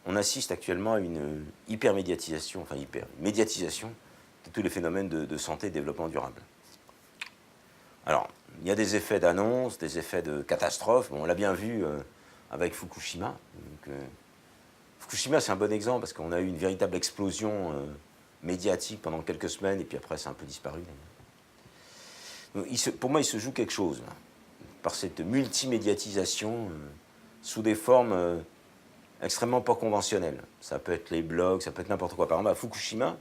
on assiste actuellement à une hypermédiatisation, médiatisation de tous les phénomènes de santé et développement durable. Alors, il y a des effets d'annonce, des effets de catastrophe. Bon, on l'a bien vu avec Fukushima. Donc, Fukushima, c'est un bon exemple parce qu'on a eu une véritable explosion médiatique pendant quelques semaines et puis après, c'est un peu disparu. Donc, pour moi, il se joue quelque chose là, par cette multimédiatisation sous des formes extrêmement pas conventionnelles. Ça peut être les blogs, ça peut être n'importe quoi. Par exemple, à Fukushima,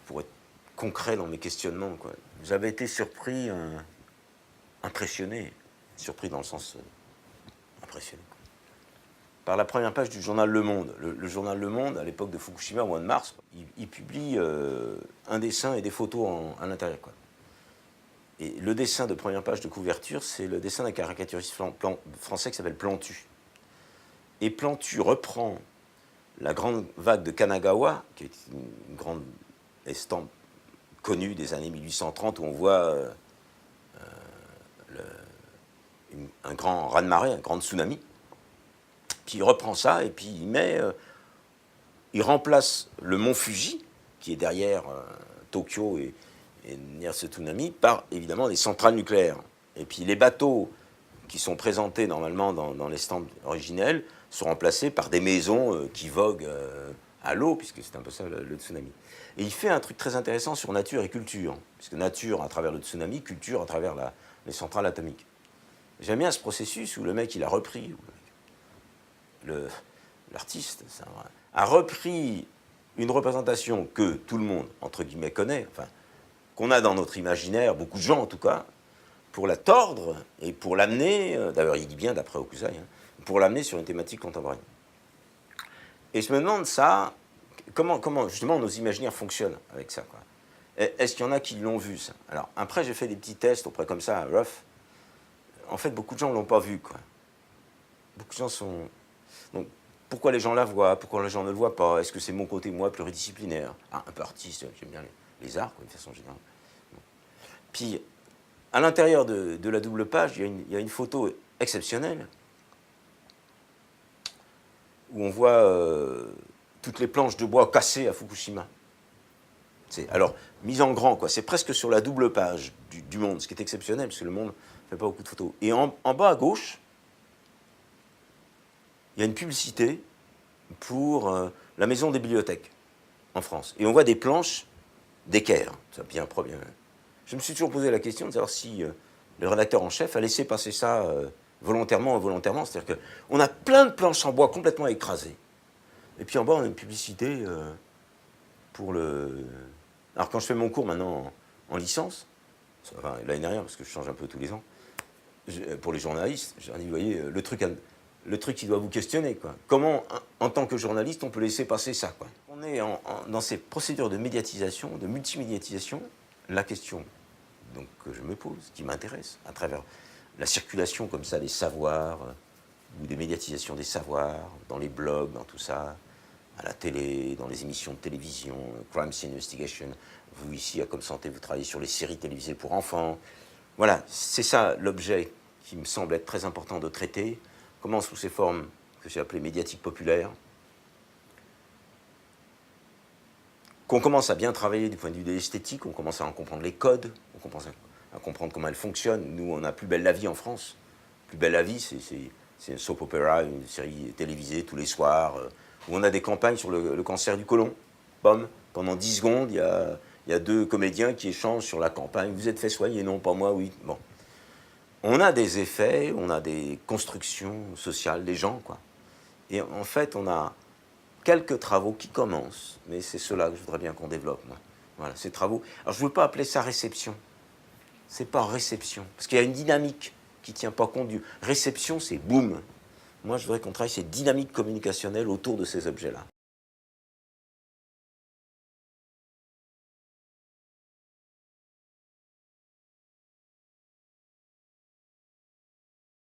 pour être concret dans mes questionnements, quoi, j'avais été surpris, impressionné, surpris dans le sens impressionné, quoi, par la première page du journal Le Monde. Le journal Le Monde, à l'époque de Fukushima, au mois de mars, il publie un dessin et des photos à l'intérieur, quoi. Et le dessin de première page de couverture, c'est le dessin d'un caricaturiste français qui s'appelle Plantu. Et Plantu reprend la grande vague de Kanagawa, qui est une grande estampe connue des années 1830, où on voit un grand raz-de-marée, un grand tsunami. Puis il reprend ça et puis il remplace le mont Fuji, qui est derrière Tokyo et derrière ce tsunami, par évidemment des centrales nucléaires. Et puis les bateaux qui sont présentés normalement dans les stands originels sont remplacés par des maisons qui voguent à l'eau, puisque c'est un peu ça le tsunami. Et il fait un truc très intéressant sur nature et culture, puisque nature à travers le tsunami, culture à travers les centrales atomiques. J'aime bien ce processus où le mec, il a repris, l'artiste a repris une représentation que tout le monde, entre guillemets, connaît, enfin, qu'on a dans notre imaginaire, beaucoup de gens en tout cas, pour la tordre et pour l'amener, d'ailleurs il dit bien d'après Hokusai, pour l'amener sur une thématique contemporaine. Et je me demande ça, comment justement nos imaginaires fonctionnent avec ça, quoi. Est-ce qu'il y en a qui l'ont vu, ça? Alors après j'ai fait des petits tests auprès comme ça, rough. En fait beaucoup de gens ne l'ont pas vu, quoi. Beaucoup de gens sont... Donc pourquoi les gens la voient, pourquoi les gens ne le voient pas? Est-ce que c'est mon côté, moi, pluridisciplinaire? Un peu artiste, j'aime bien les arts, quoi, de façon générale. Puis, à l'intérieur de la double page, il y a une photo exceptionnelle où on voit toutes les planches de bois cassées à Fukushima. Alors, mise en grand, quoi. C'est presque sur la double page du Monde, ce qui est exceptionnel, parce que le Monde ne fait pas beaucoup de photos. Et en bas à gauche, il y a une publicité pour la maison des bibliothèques en France. Et on voit des planches d'équerre. Ça bien. Je me suis toujours posé la question de savoir si le rédacteur en chef a laissé passer ça volontairement ou involontairement. C'est-à-dire qu'on a plein de planches en bois complètement écrasées. Et puis en bas, on a une publicité pour le... Alors quand je fais mon cours maintenant en licence, enfin, l'année dernière, parce que je change un peu tous les ans, pour les journalistes, j'ai dit, vous voyez, le truc qui doit vous questionner, quoi. Comment, en tant que journaliste, on peut laisser passer ça, quoi. On est dans ces procédures de médiatisation, de multimédiatisation. La question donc, que je me pose, qui m'intéresse, à travers la circulation comme ça des savoirs, ou des médiatisations des savoirs, dans les blogs, dans tout ça, à la télé, dans les émissions de télévision, Crime Scene Investigation. Vous, ici, à Comme Santé, vous travaillez sur les séries télévisées pour enfants. Voilà, c'est ça l'objet qui me semble être très important de traiter. Comment, sous ces formes que j'ai appelées médiatiques populaires, qu'on commence à bien travailler du point de vue de l'esthétique, on commence à en comprendre les codes, on commence à comprendre comment elles fonctionnent. Nous, on a Plus belle la vie en France. Plus belle la vie, c'est une soap opera, une série télévisée tous les soirs, où on a des campagnes sur le cancer du côlon. Bam, pendant 10 secondes, il y a deux comédiens qui échangent sur la campagne. Vous êtes fait soigner? Non, pas moi, oui. Bon. On a des effets, on a des constructions sociales des gens, quoi. Et en fait, on a quelques travaux qui commencent, mais c'est cela que je voudrais bien qu'on développe, moi. Voilà, ces travaux. Alors, je ne veux pas appeler ça réception. C'est pas réception, parce qu'il y a une dynamique qui ne tient pas compte du... Réception, c'est boum. Moi, je voudrais qu'on travaille ces dynamiques communicationnelles autour de ces objets-là.